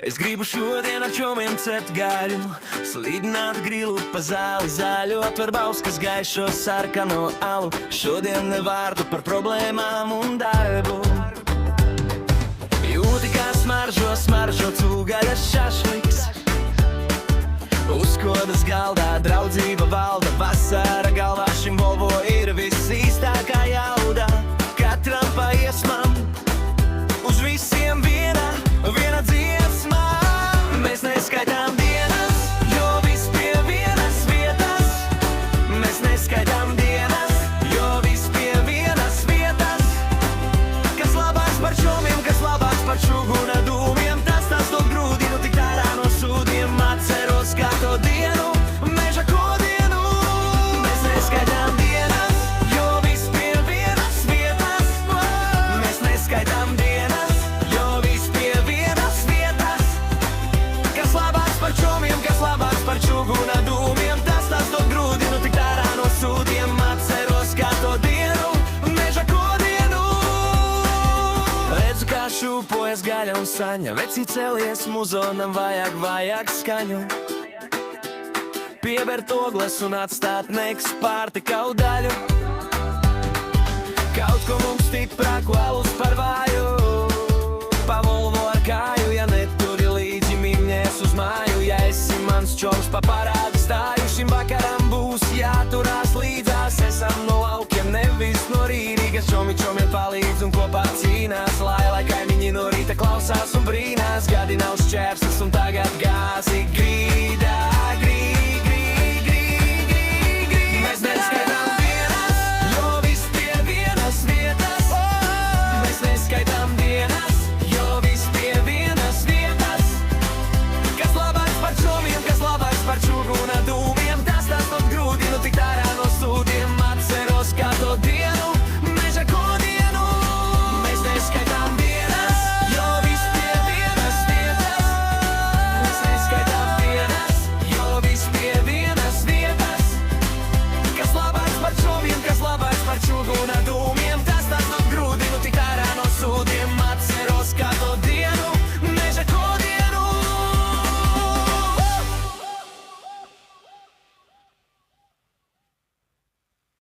Es gribu šodien ar čomiem cept gaļu, slīdināt grilu pa zāli zaļu, atver bauskas gaišo sarkano alu. Šodien ne vārdu par problēmām un darbu. Jūti kā smaržo cūgaļas šašliks. Uzkodas galdā, draudzība valda, vasara galvā šim Volvo ir viss īstākā jauda. Katram pa iesmam, uz visiem viena dziesma. Mēs neskaitām dienas, jo viss pie vienas vietas. Mēs neskaitām dienas, jo viss pie vienas vietas. Kas labāks par čomiem, kas labāks par čuguna dūmiem, tas dod grūdinu tik ārā no sūdiem. Atceros katru dienu, meža kodienu. Mēs neskaitām dienas, jo viss pie vienas vietas. Mēs neskaitām dienas, jo viss pie vienas vietas. Kas labāks par čomiem, kas labāks par čuguna dūmiem, tas dod grūdinu tik ārā no sūdiem. Atceros katru dienu, meža kodienu. Redzu, kā šūpojas gaļa un saņa, veci celies, muzonam vajag skaņu. Piebert ogles un atstāt neekspārti kaut daļu. Kaut ko mums stiprāku alus par vāju. Pa Volvo ar kāju, ja neturi līdzi mimņēs uz māju. Ja esi mans čoms pa parādu stāju, šim vakaram būs jāturās līdzās. Esam no laukiem, nevis no Rīgas. Čomiem palīdz un kopā cīnās. Lai kaimiņi no rīta klausās un brīnās. Gadi nav šķērslis un tagad gās.